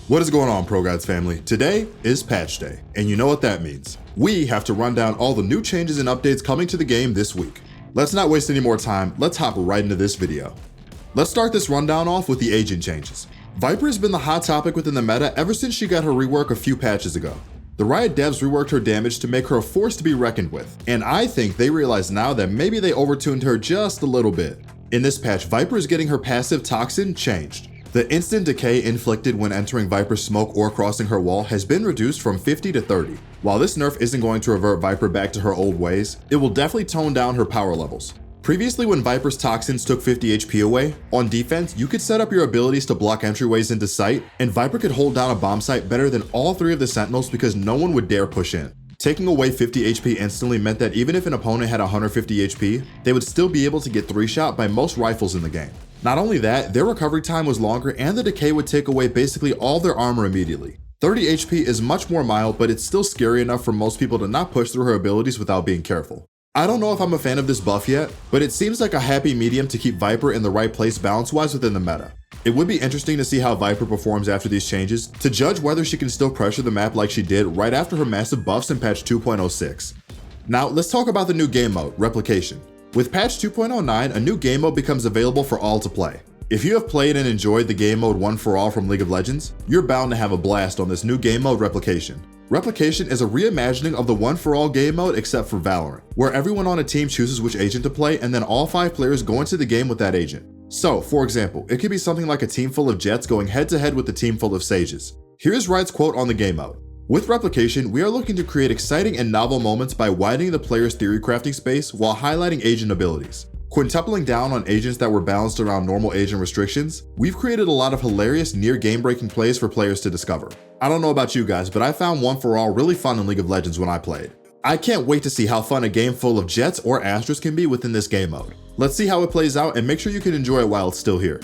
What is going on, ProGuides family? Today is patch day, and you know what that means. We have to run down all the new changes and updates coming to the game this week. Let's not waste any more time, let's hop right into this video. Let's start this rundown off with the agent changes. VIPER has been the hot topic within the meta ever since she got her rework a few patches ago. The Riot devs reworked her damage to make her a force to be reckoned with, and I think they realize now that maybe they overtuned her just a little bit. In this patch, VIPER is getting her passive Toxin changed. The instant decay inflicted when entering VIPER's smoke or crossing her wall has been reduced from 50 to 30. While this nerf isn't going to revert VIPER back to her old ways, it will definitely tone down her power levels. Previously, when VIPER's toxins took 50 HP away, on defense, you could set up your abilities to block entryways into sight, and VIPER could hold down a bomb site better than all three of the sentinels because no one would dare push in. Taking away 50 HP instantly meant that even if an opponent had 150 HP, they would still be able to get 3-shot by most rifles in the game. Not only that, their recovery time was longer and the decay would take away basically all their armor immediately. 30 HP is much more mild, but it's still scary enough for most people to not push through her abilities without being careful. I don't know if I'm a fan of this buff yet, but it seems like a happy medium to keep VIPER in the right place balance-wise within the meta. It would be interesting to see how VIPER performs after these changes, to judge whether she can still pressure the map like she did right after her massive buffs in patch 2.06. Now, let's talk about the new game mode, Replication. With patch 2.09, a new game mode becomes available for all to play. If you have played and enjoyed the game mode One for All from League of Legends, you're bound to have a blast on this new game mode, Replication. Replication is a reimagining of the One for All game mode except for Valorant, where everyone on a team chooses which agent to play and then all 5 players go into the game with that agent. So, for example, it could be something like a team full of Jets going head to head with a team full of Sages. Here's Riot's quote on the game mode. With Replication, we are looking to create exciting and novel moments by widening the player's theory crafting space while highlighting agent abilities. Quintupling down on agents that were balanced around normal agent restrictions, we've created a lot of hilarious near game-breaking plays for players to discover. I don't know about you guys, but I found One for All really fun in League of Legends when I played. I can't wait to see how fun a game full of Jets or Astras can be within this game mode. Let's see how it plays out and make sure you can enjoy it while it's still here.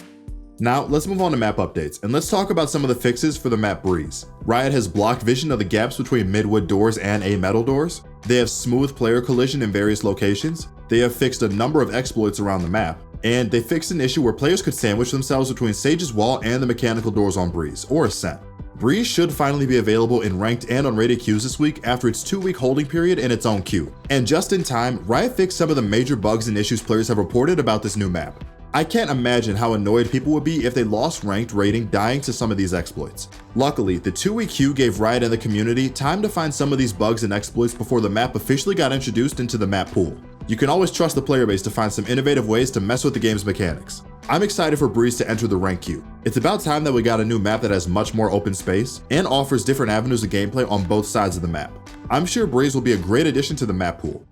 Now, let's move on to map updates, and let's talk about some of the fixes for the map Breeze. Riot has blocked vision of the gaps between mid-wood doors and A-metal doors. They have smooth player collision in various locations. They have fixed a number of exploits around the map. And they fixed an issue where players could sandwich themselves between Sage's wall and the mechanical doors on Breeze, or Ascent. Breeze should finally be available in ranked and unrated queues this week after its 2-week holding period in its own queue. And just in time, Riot fixed some of the major bugs and issues players have reported about this new map. I can't imagine how annoyed people would be if they lost ranked rating dying to some of these exploits. Luckily, the 2-week queue gave Riot and the community time to find some of these bugs and exploits before the map officially got introduced into the map pool. You can always trust the player base to find some innovative ways to mess with the game's mechanics. I'm excited for Breeze to enter the rank queue. It's about time that we got a new map that has much more open space and offers different avenues of gameplay on both sides of the map. I'm sure Breeze will be a great addition to the map pool.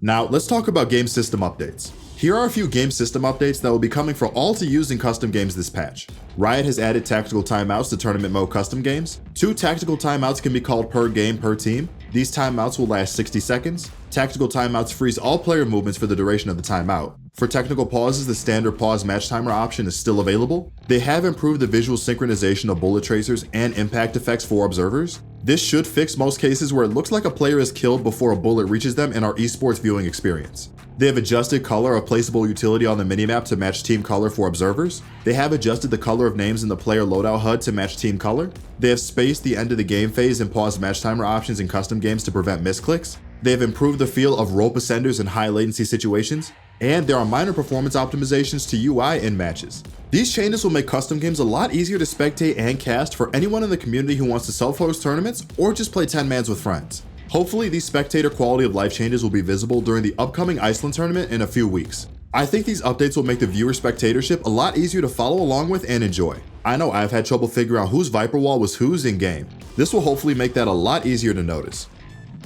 Now, let's talk about game system updates. Here are a few game system updates that will be coming for all to use in custom games this patch. Riot has added tactical timeouts to tournament mode custom games. 2 tactical timeouts can be called per game per team. These timeouts will last 60 seconds. Tactical timeouts freeze all player movements for the duration of the timeout. For technical pauses, the standard pause match timer option is still available. They have improved the visual synchronization of bullet tracers and impact effects for observers. This should fix most cases where it looks like a player is killed before a bullet reaches them in our esports viewing experience. They have adjusted color of placeable utility on the minimap to match team color for observers. They have adjusted the color of names in the player loadout HUD to match team color. They have spaced the end of the game phase and paused match timer options in custom games to prevent misclicks. They have improved the feel of rope ascenders in high latency situations. And there are minor performance optimizations to UI in matches. These changes will make custom games a lot easier to spectate and cast for anyone in the community who wants to self-host tournaments or just play 10-mans with friends. Hopefully, these spectator quality of life changes will be visible during the upcoming Iceland tournament in a few weeks. I think these updates will make the viewer spectatorship a lot easier to follow along with and enjoy. I know I've had trouble figuring out whose VIPER wall was whose in game. This will hopefully make that a lot easier to notice.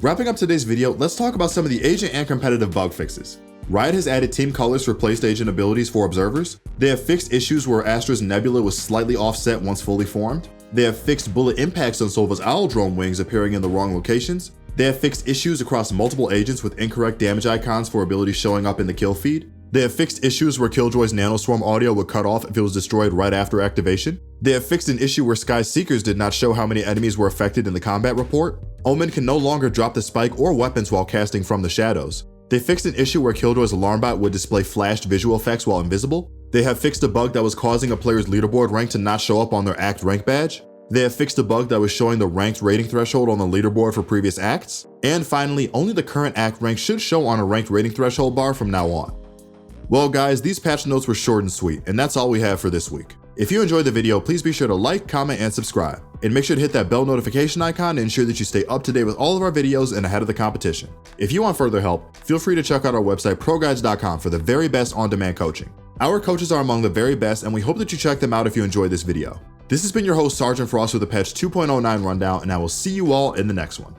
Wrapping up today's video, let's talk about some of the agent and competitive bug fixes. Riot has added team colors for placed agent abilities for observers. They have fixed issues where Astra's nebula was slightly offset once fully formed. They have fixed bullet impacts on Sova's owl drone wings appearing in the wrong locations. They have fixed issues across multiple agents with incorrect damage icons for abilities showing up in the kill feed. They have fixed issues where Killjoy's nanoswarm audio would cut off if it was destroyed right after activation. They have fixed an issue where Sky's Seekers did not show how many enemies were affected in the combat report. Omen can no longer drop the spike or weapons while casting from the shadows. They fixed an issue where Killjoy's alarm bot would display flashed visual effects while invisible. They have fixed a bug that was causing a player's leaderboard rank to not show up on their Act rank badge. They have fixed a bug that was showing the ranked rating threshold on the leaderboard for previous acts. And finally, only the current act rank should show on a ranked rating threshold bar from now on. Well guys, these patch notes were short and sweet, and that's all we have for this week. If you enjoyed the video, please be sure to like, comment, and subscribe. And make sure to hit that bell notification icon to ensure that you stay up to date with all of our videos and ahead of the competition. If you want further help, feel free to check out our website ProGuides.com for the very best on-demand coaching. Our coaches are among the very best, and we hope that you check them out if you enjoyed this video. This has been your host, Sergeant Frost, with the patch 2.09 rundown, and I will see you all in the next one.